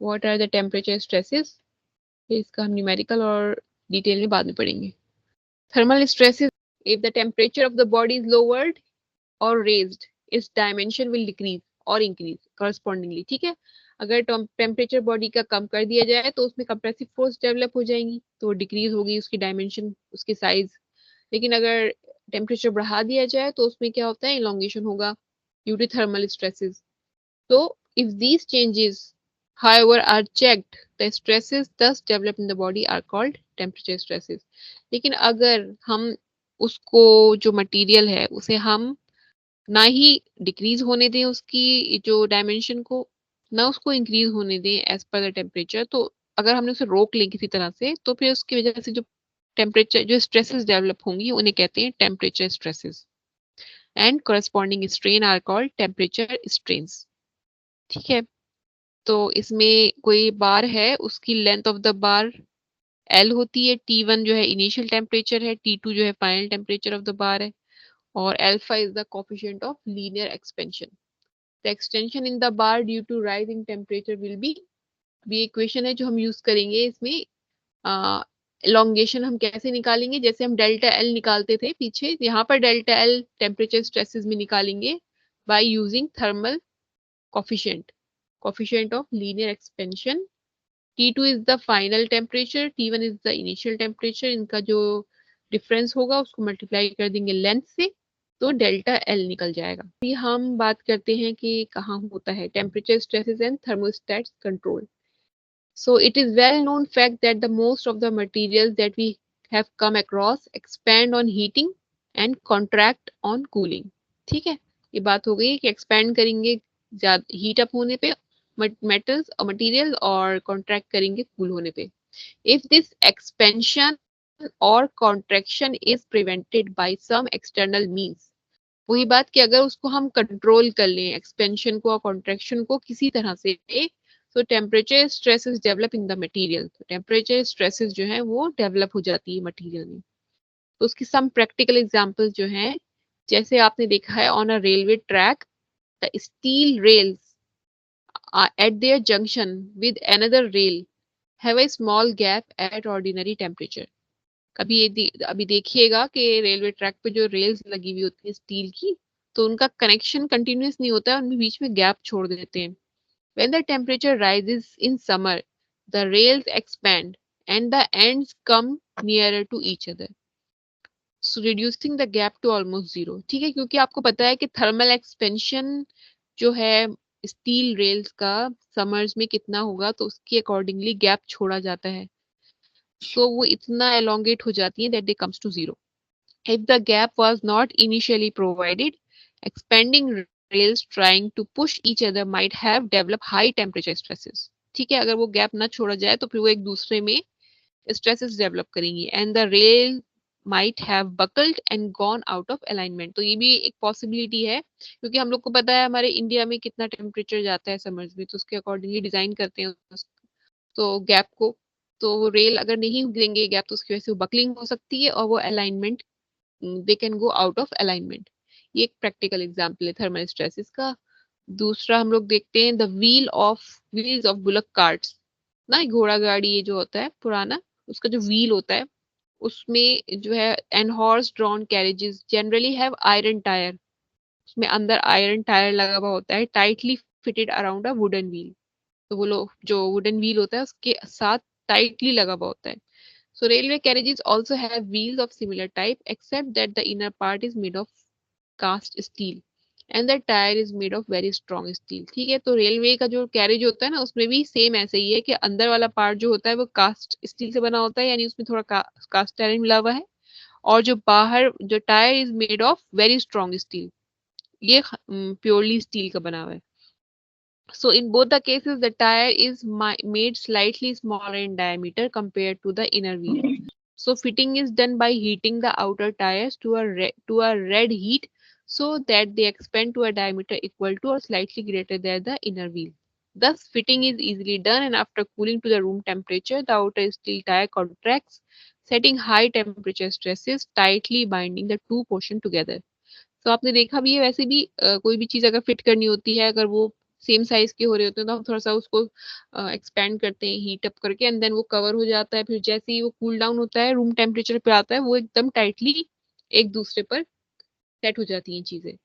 What are the temperature stresses, इसका हम numerical और डिटेल में बाद में पढ़ेंगे। Thermal stresses, if the temperature of the body is lowered और raised, its dimension will decrease और इंक्रीज करस्पॉन्डिंगली। ठीक है, अगर टेम्परेचर बॉडी का कम कर दिया जाए तो उसमें कंप्रेसिव फोर्स डेवलप हो जाएंगी, तो डिक्रीज होगी उसकी डायमेंशन, उसकी साइज। लेकिन अगर टेम्परेचर बढ़ा दिया जाए तो उसमें क्या होता है, इलोंगेशन होगा due to thermal stresses. So, if these changes, however, are checked, the stresses thus developed in the body are called temperature stresses. लेकिन अगर हम उसको, जो मटेरियल है उसे हम ना ही डिक्रीज होने दें उसकी जो डायमेंशन को, ना उसको इंक्रीज होने दें एज पर द टेम्परेचर, तो अगर हमने उसे रोक लें किसी तरह से, तो फिर उसकी वजह से जो टेम्परेचर, जो स्ट्रेसेस डेवलप होंगी उन्हें कहते हैं temperature stresses, and corresponding strain are called temperature strains. ठीक है, तो इसमें कोई बार है, उसकी length of the bar L होती है, T1 जो है इनिशियल टेम्परेचर है, T2 जो है final temperature of the bar है, और alpha is the coefficient of linear expansion. The extension in the bar due to rise in temperature will be, भी इक्वेशन है जो हम यूज करेंगे इसमें। एलोंगेशन हम कैसे निकालेंगे, जैसे हम डेल्टा एल निकालते थे पीछे, यहाँ पर डेल्टा एल टेम्परेचर स्ट्रेसेस में निकालेंगे by using thermal coefficient of linear expansion. T2 is the final temperature, T1 is the initial temperature, इनका जो डिफरेंस होगा उसको मल्टीप्लाई कर देंगे लेंथ से, तो डेल्टा एल निकल जाएगा। अभी हम बात करते हैं कि कहाँ होता है temperature stresses and thermostats control. So it is well known fact that the most of the materials that we have come across expand on heating and contract on cooling. ठीक है, ये बात हो गई कि एक्सपैंड करेंगे हीट अप होने पे मेटल्स और मटेरियल, और कॉन्ट्रैक्ट करेंगे कूल होने पे। इफ दिस एक्सपेंशन और contraction is prevented by some external means, वही बात कि अगर उसको हम कंट्रोल कर लें एक्सपेंशन को और कॉन्ट्रैक्शन को किसी तरह से, तो temperature stresses develop in the material, तो टेम्परेचर स्ट्रेसेस जो है वो डेवलप हो जाती है मटेरियल में। तो उसकी सम प्रैक्टिकल एग्जांपल्स जो हैं, जैसे आपने देखा है on a railway track, the steel rails at their junction with another rail have a small gap at ordinary temperature. कभी अभी देखिएगा कि रेलवे ट्रैक पे जो रेल्स लगी हुई होती है स्टील की, तो उनका कनेक्शन कंटिन्यूस नहीं होता है, उनमें बीच में गैप छोड़ देते हैं। When the temperature rises in summer, the rails expand and the ends come nearer to each other, so reducing the gap to almost zero. ठीक है, क्योंकि आपको पता है कि थर्मल एक्सपेंशन जो है स्टील रेल्स का समर्स में कितना होगा, तो उसके अकॉर्डिंगली गैप छोड़ा जाता है, सो वो इतना एलोंगेट हो जाती है that they comes to zero. If the gap was not initially provided, expanding rails trying to push each other might have developed high temperature stresses. ठीक है, अगर वो गैप ना छोड़ा जाए तो फिर वो एक दूसरे में स्ट्रेसेस डेवलप करेंगी, and the rail might have buckled and gone out of alignment. तो ये भी एक पॉसिबिलिटी है, क्योंकि हम लोग को पता है हमारे इंडिया में कितना टेम्परेचर जाता है समर्स में, तो उसके अकॉर्डिंगली डिजाइन करते हैं तो गैप को, तो वो रेल अगर नहीं देंगे गैप तो उसकी वजह से वो बकलिंग हो सकती है और वो alignment, they can go out of alignment. ये एक प्रैक्टिकल एग्जांपल है थर्मल स्ट्रेसेस का। दूसरा हम लोग देखते हैं the wheels of bullock carts ना, घोड़ा गाड़ी ये जो होता है पुराना, उसका जो व्हील होता है उसमें जो है, and horse drawn carriages generally have iron tyre, उसमें अंदर आयरन टायर लगा हुआ होता है, tightly fitted around a wooden wheel. तो वो लोग जो वुडन व्हील होता है उसके साथ टाइटली लगा हुआ होता है। So railway carriages also have wheels of similar type, except that the inner part is made of cast steel and the tire is made of very strong steel. ठीक है, तो रेलवे का जो कैरेज होता है ना, उसमें भी सेम ऐसे ही है कि अंदर वाला पार्ट जो होता है वो कास्ट स्टील से बना होता है, यानी उसमें थोड़ा कास्ट आयरन मिला हुआ है, और जो बाहर जो tyre is made of very strong steel, ये प्योरली स्टील का बना हुआ है। So in both the cases, the tire is made slightly smaller in diameter compared to the inner wheel. So fitting is done by heating the outer tires to a red heat so that they expand to a diameter equal to or slightly greater than the inner wheel. Thus, fitting is easily done, and after cooling to the room temperature, the outer steel tire contracts, setting high temperature stresses, tightly binding the two portion together. तो आपने देखा भी है, वैसे भी कोई भी चीज अगर फिट करनी होती है, अगर वो सेम साइज के हो रहे होते हैं तो हम थोड़ा सा उसको एक्सपेंड करते हैं हीट अप करके, एंड देन वो कवर हो जाता है। फिर जैसे ही वो कूल डाउन होता है, रूम टेम्परेचर पे आता है, वो एकदम टाइटली एक दूसरे पर सेट हो जाती हैं चीजें।